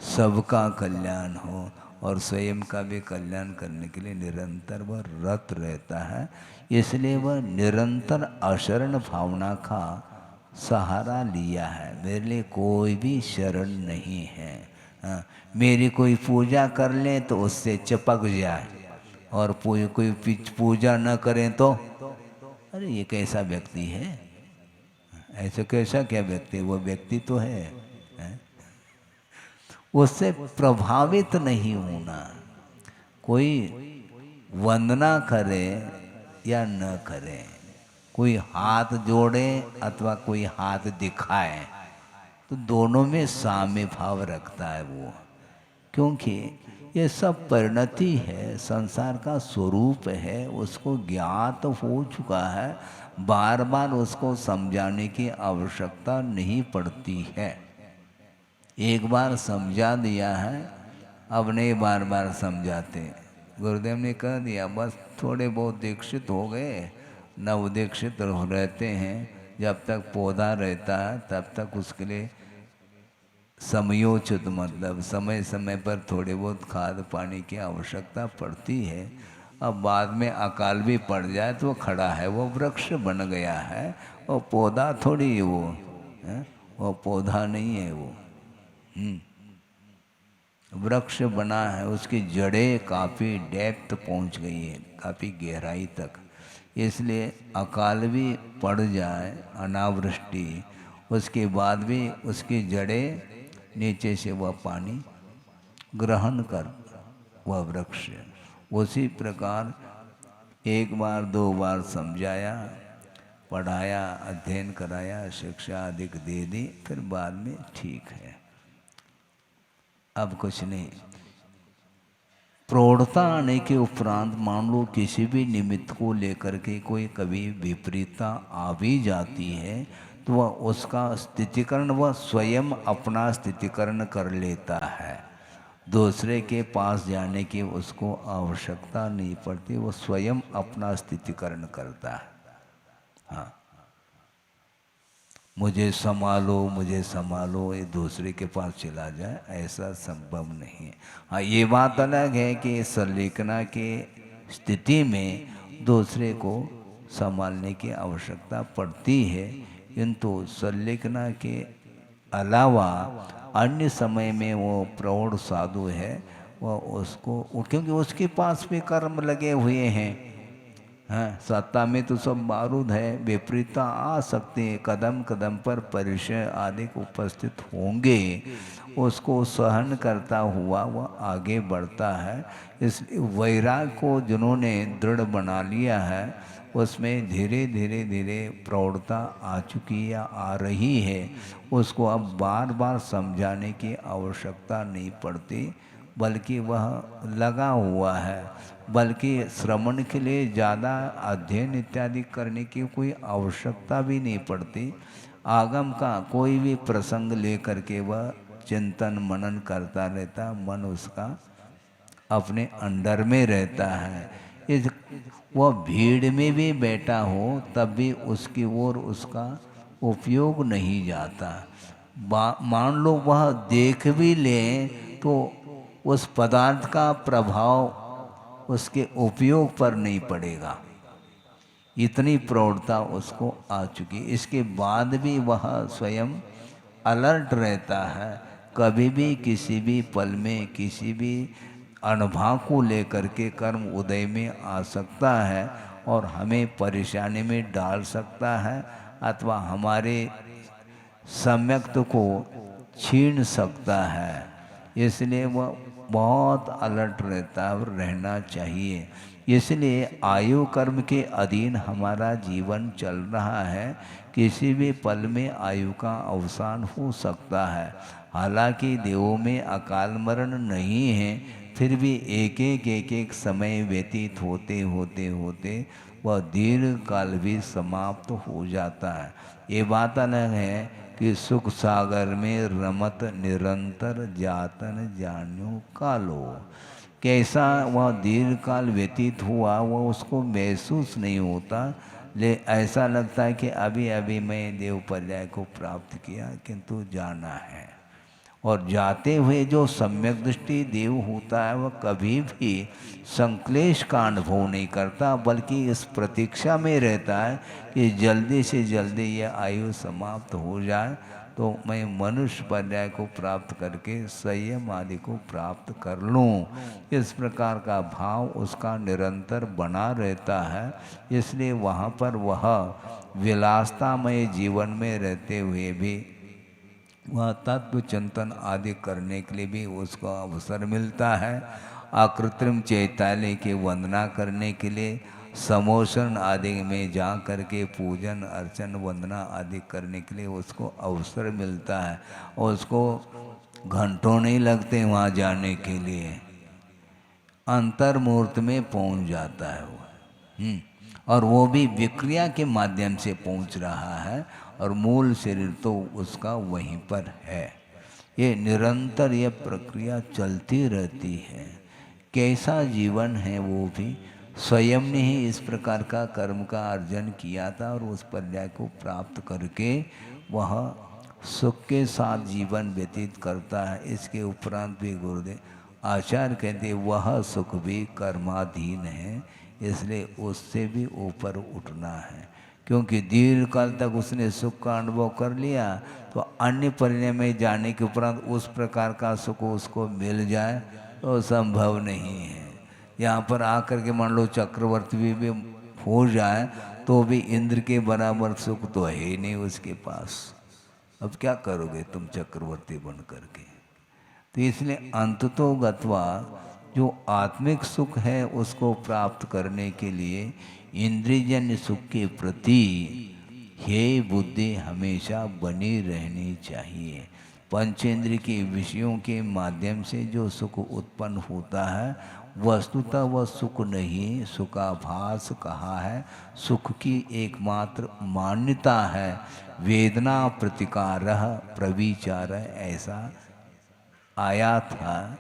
Speaker 2: सबका कल्याण हो और स्वयं का भी कल्याण करने के लिए निरंतर वह रत रहता है। इसलिए वह निरंतर अशरण भावना का सहारा लिया है। मेरे लिए कोई भी शरण नहीं है। हाँ, मेरी कोई पूजा कर ले तो उससे चिपक जाए, और कोई पूजा न करें तो अरे ये कैसा व्यक्ति है, ऐसा कैसा क्या व्यक्ति, वो व्यक्ति तो है, हैं? उससे प्रभावित नहीं होना। कोई वंदना करे या न करे, कोई हाथ जोड़े अथवा कोई हाथ दिखाए, तो दोनों में साम्य भाव रखता है वो। क्योंकि ये सब परिणति है, संसार का स्वरूप है, उसको ज्ञात हो चुका है। बार बार उसको समझाने की आवश्यकता नहीं पड़ती है। एक बार समझा दिया है, अब नहीं बार बार समझाते। गुरुदेव ने कह दिया, बस थोड़े बहुत दीक्षित हो गए, नव दीक्षित रहते हैं, जब तक पौधा रहता है तब तक उसके लिए समयोचित, मतलब समय समय पर थोड़े बहुत खाद पानी की आवश्यकता पड़ती है। अब बाद में अकाल भी पड़ जाए तो वो खड़ा है, वो वृक्ष बन गया है, वो पौधा थोड़ी है वो, है? वो पौधा नहीं है वो, वृक्ष बना है, उसकी जड़ें काफ़ी डेप्थ पहुंच गई है, काफ़ी गहराई तक। इसलिए अकाल भी पड़ जाए, अनावृष्टि, उसके बाद भी उसकी जड़ें नीचे से वह पानी ग्रहण कर वह वृक्ष। उसी प्रकार एक बार दो बार समझाया, पढ़ाया, अध्ययन कराया, शिक्षा अधिक दे दी, फिर बाद में ठीक है, अब कुछ नहीं। प्रौढ़ता आने के उपरांत मान लो किसी भी निमित्त को लेकर के कोई कभी विपरीतता आ भी जाती है, तो वह उसका स्थितिकरण वह स्वयं अपना स्थितिकरण कर लेता है। दूसरे के पास जाने की उसको आवश्यकता नहीं पड़ती, वो स्वयं अपना स्थितिकरण करता है। हाँ, मुझे संभालो, ये दूसरे के पास चला जाए, ऐसा संभव नहीं है। हाँ, ये बात अलग है कि संलेखना के स्थिति में दूसरे को संभालने की आवश्यकता पड़ती है, किंतु संलेखना के अलावा अन्य समय में वो प्रौढ़ साधु है, वह उसको, क्योंकि उसके पास भी कर्म लगे हुए हैं। हाँ, सत्ता में तो सब बारूद है, विपरीतता आ सकती है, कदम कदम पर परिचय आदि उपस्थित होंगे, उसको सहन करता हुआ वह आगे बढ़ता है। इसलिए वैराग को जिन्होंने दृढ़ बना लिया है, उसमें धीरे धीरे धीरे प्रौढ़ता आ चुकी या आ रही है, उसको अब बार बार समझाने की आवश्यकता नहीं पड़ती, बल्कि वह लगा हुआ है। बल्कि श्रवण के लिए ज़्यादा अध्ययन इत्यादि करने की कोई आवश्यकता भी नहीं पड़ती। आगम का कोई भी प्रसंग लेकर के वह चिंतन मनन करता रहता, मन उसका अपने अंडर में रहता है। इस वह भीड़ में भी बैठा हो तब भी उसकी ओर उसका उपयोग नहीं जाता। मान लो वह देख भी ले तो उस पदार्थ का प्रभाव उसके उपयोग पर नहीं पड़ेगा, इतनी प्रौढ़ता उसको आ चुकी। इसके बाद भी वह स्वयं अलर्ट रहता है, कभी भी किसी भी पल में किसी भी अनुभव को लेकर के कर्म उदय में आ सकता है और हमें परेशानी में डाल सकता है, अथवा हमारे सम्यक्त को छीन सकता है। इसलिए वह बहुत अलर्ट रहता है और रहना चाहिए। इसलिए आयु कर्म के अधीन हमारा जीवन चल रहा है, किसी भी पल में आयु का अवसान हो सकता है। हालांकि देवों में अकाल मरण नहीं है, फिर भी एक एक समय व्यतीत होते होते होते वह दीर्घ काल भी समाप्त हो जाता है। ये बात अलग है कि सुख सागर में रमत निरंतर जातन जान्यो कालो। कैसा वह दीर्घ काल व्यतीत हुआ वह उसको महसूस नहीं होता, ले ऐसा लगता है कि अभी अभी मैं देव पर्याय को प्राप्त किया, किंतु जाना है। और जाते हुए जो सम्यक दृष्टि देव होता है वह कभी भी संक्लेश का अनुभव नहीं करता, बल्कि इस प्रतीक्षा में रहता है कि जल्दी से जल्दी यह आयु समाप्त हो जाए तो मैं मनुष्य पर्याय को प्राप्त करके संयम आदि को प्राप्त कर लूँ। इस प्रकार का भाव उसका निरंतर बना रहता है। इसलिए वहाँ पर वह विलासतामय जीवन में रहते हुए भी वह तत्व चिंतन आदि करने के लिए भी उसको अवसर मिलता है। अकृत्रिम चैतालय की वंदना करने के लिए, समोषण आदि में जा करके पूजन अर्चन वंदना आदि करने के लिए उसको अवसर मिलता है। और उसको घंटों नहीं लगते वहाँ जाने के लिए, अंतर्मूर्त में पहुँच जाता है वो। और वो भी विक्रिया के माध्यम से पहुँच रहा है और मूल शरीर तो उसका वहीं पर है। ये निरंतर ये प्रक्रिया चलती रहती है। कैसा जीवन है वो भी स्वयं ने ही इस प्रकार का कर्म का अर्जन किया था और उस पर्याय को प्राप्त करके वह सुख के साथ जीवन व्यतीत करता है। इसके उपरांत भी गुरुदेव आचार्य कहते वह सुख भी कर्माधीन है, इसलिए उससे भी ऊपर उठना है। क्योंकि दीर्घ काल तक उसने सुख का अनुभव कर लिया तो अन्य परिणय में जाने के उपरांत उस प्रकार का सुख उसको मिल जाए तो संभव नहीं है। यहाँ पर आकर के मान लो चक्रवर्ती भी हो जाए तो भी इंद्र के बराबर सुख तो है ही नहीं उसके पास। अब क्या करोगे तुम चक्रवर्ती बन करके। तो इसलिए अंततो गत्वा जो आत्मिक सुख है उसको प्राप्त करने के लिए इंद्रियजन्य सुख के प्रति हे बुद्धि हमेशा बनी रहनी चाहिए। पंचेंद्रिय के विषयों के माध्यम से जो सुख उत्पन्न होता है वस्तुतः वह सुख नहीं, सुखाभास कहा है। सुख की एकमात्र मान्यता है वेदना प्रतिकारः प्रविचारः, ऐसा आया था।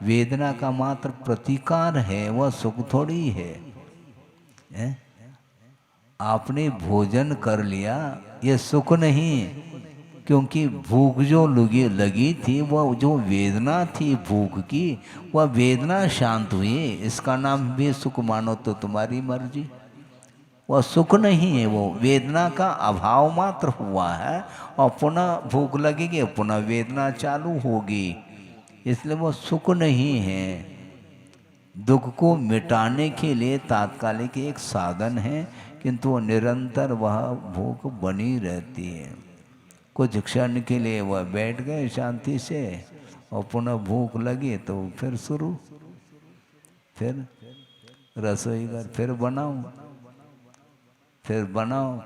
Speaker 2: वेदना का मात्र प्रतिकार है, वह सुख थोड़ी है। आपने भोजन कर लिया ये सुख नहीं, क्योंकि भूख जो लगी थी वह जो वेदना थी भूख की वह वेदना शांत हुई, इसका नाम भी सुख मानो तो तुम्हारी मर्जी। वह सुख नहीं है, वो वेदना का अभाव मात्र हुआ है और पुनः भूख लगेगी पुनः वेदना चालू होगी, इसलिए वो सुख नहीं है। दुख को मिटाने के लिए तात्कालिक एक साधन है, किंतु वो निरंतर वह भूख बनी रहती है। कुछ क्षण के लिए वह बैठ गए शांति से और पुनः भूख लगी तो फिर शुरू, फिर रसोई घर, फिर बनाओ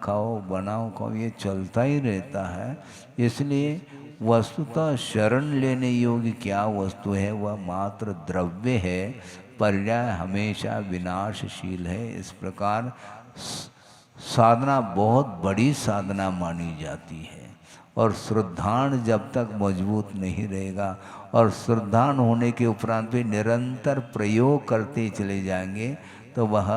Speaker 2: खाओ, बनाओ खाओ, ये चलता ही रहता है। इसलिए वस्तुतः शरण लेने योग्य क्या वस्तु है, वह मात्र द्रव्य है। पर्याय हमेशा विनाशशील है। इस प्रकार साधना बहुत बड़ी साधना मानी जाती है और श्रद्धान जब तक मजबूत नहीं रहेगा और श्रद्धान होने के उपरांत भी निरंतर प्रयोग करते चले जाएंगे तो वह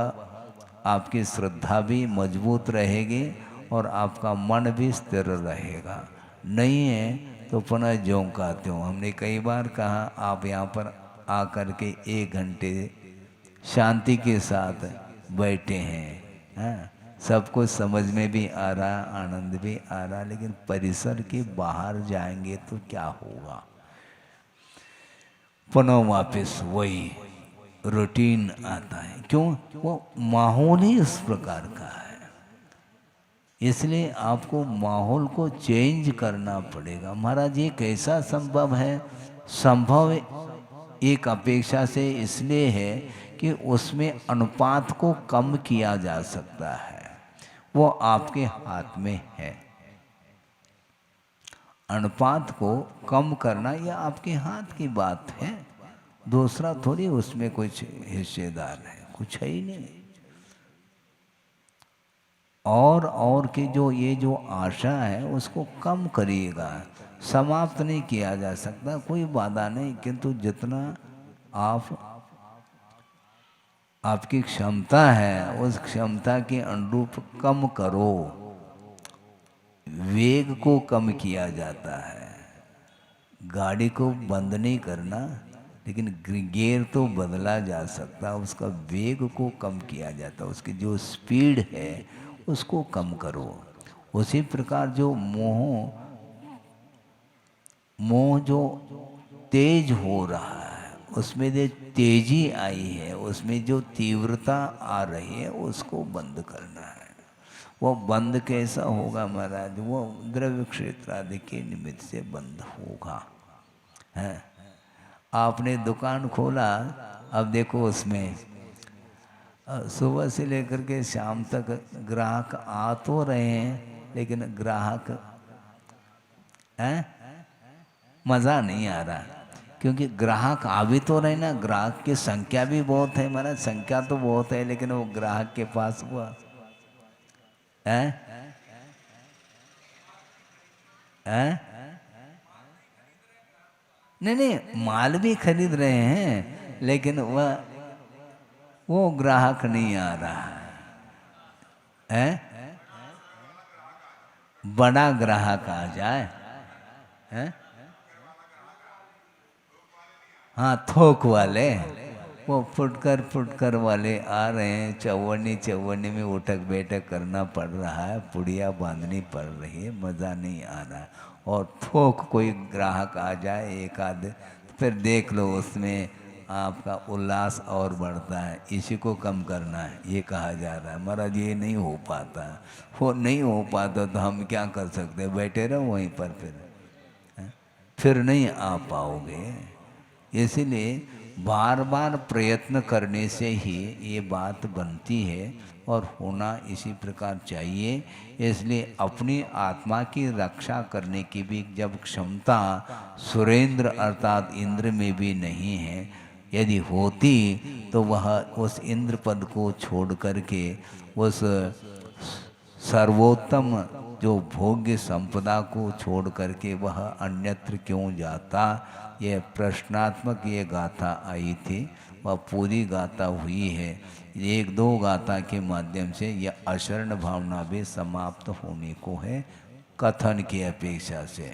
Speaker 2: आपकी श्रद्धा भी मजबूत रहेगी और आपका मन भी स्थिर रहेगा। नहीं है तो पुनः झोंकाते हो। हमने कई बार कहा आप यहाँ पर आकर के 1 घंटे शांति के साथ बैठे हैं, सब कुछ समझ में भी आ रहा, आनंद भी आ रहा, लेकिन परिसर के बाहर जाएंगे तो क्या होगा, पुनः वापस वही रूटीन आता है। क्यों? वो माहौल ही इस प्रकार का है। इसलिए आपको माहौल को चेंज करना पड़ेगा। महाराज ये कैसा संभव है? संभव एक अपेक्षा से इसलिए है कि उसमें अनुपात को कम किया जा सकता है, वो आपके हाथ में है। अनुपात को कम करना यह आपके हाथ की बात है, दूसरा थोड़ी उसमें कुछ हिस्सेदार है, कुछ है ही नहीं। और की जो ये जो आशा है उसको कम करिएगा, समाप्त नहीं किया जा सकता, कोई बाधा नहीं, किंतु जितना आपकी क्षमता है उस क्षमता के अनुरूप कम करो। वेग को कम किया जाता है, गाड़ी को बंद नहीं करना, लेकिन गियर तो बदला जा सकता, उसका वेग को कम किया जाता, उसकी जो स्पीड है उसको कम करो। उसी प्रकार जो मोह जो तेज हो रहा है, उसमें जो तेजी आई है, उसमें जो तीव्रता आ रही है, उसको बंद करना है। वो बंद कैसा होगा महाराज? वो द्रव्य क्षेत्र आदि के निमित्त से बंद होगा। है, आपने दुकान खोला, अब देखो उसमें सुबह से लेकर के शाम तक ग्राहक आ तो रहे हैं, लेकिन ग्राहक मज़ा नहीं आ रहा, क्योंकि ग्राहक आ भी तो रहे ना, ग्राहक की संख्या भी बहुत है महाराज, संख्या तो बहुत है, लेकिन वो ग्राहक के पास हुआ नहीं, माल भी खरीद रहे हैं, लेकिन वो ग्राहक नहीं आ रहा है। बड़ा ग्राहक आ जाए, हाँ, थोक वाले, वो फुटकर वाले आ रहे हैं। चौवनी में उठक बैठक करना पड़ रहा है, पुड़िया बांधनी पड़ रही है, मज़ा नहीं आ रहा है। और थोक कोई ग्राहक आ जाए एक आध, फिर देख लो उसमें आपका उल्लास और बढ़ता है। इसी को कम करना है, ये कहा जा रहा है महाराज। ये नहीं हो पाता, वो नहीं हो पाता तो हम क्या कर सकते हैं? बैठे रहो वहीं पर, फिर नहीं आ पाओगे। इसलिए बार बार प्रयत्न करने से ही ये बात बनती है और होना इसी प्रकार चाहिए। इसलिए अपनी आत्मा की रक्षा करने की भी जब क्षमता सुरेंद्र अर्थात इंद्र में भी नहीं है, यदि होती तो वह उस इंद्र पद को छोड़ करके उस सर्वोत्तम जो भोग्य संपदा को छोड़ करके वह अन्यत्र क्यों जाता? यह प्रश्नात्मक ये गाथा आई थी, वह पूरी गाथा हुई है। एक दो गाथा के माध्यम से यह अशरण भावना भी समाप्त होने को है कथन की अपेक्षा से।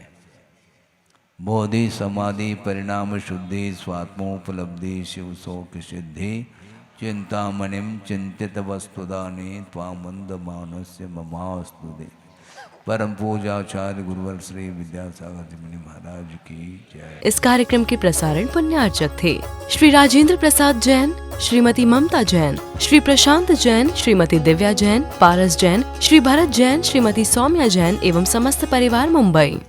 Speaker 2: बोधि समाधि परिणाम शुद्धि स्वात्मोपलब्धि शिव शोक सिद्धि चिंतामणिम चिंतित वस्तुदाने त्वामंद मानस्य ममास्तुदे। परम पूजाचार्य गुरुवर श्री विद्यासागर जी मुनि महाराज की जय।
Speaker 1: इस कार्यक्रम के प्रसारण पुण्यार्चक थे श्री राजेंद्र प्रसाद जैन, श्रीमती ममता जैन, श्री प्रशांत जैन, श्रीमती दिव्या जैन, पारस जैन, श्री भरत जैन, श्रीमती सौम्या जैन एवं समस्त परिवार मुंबई।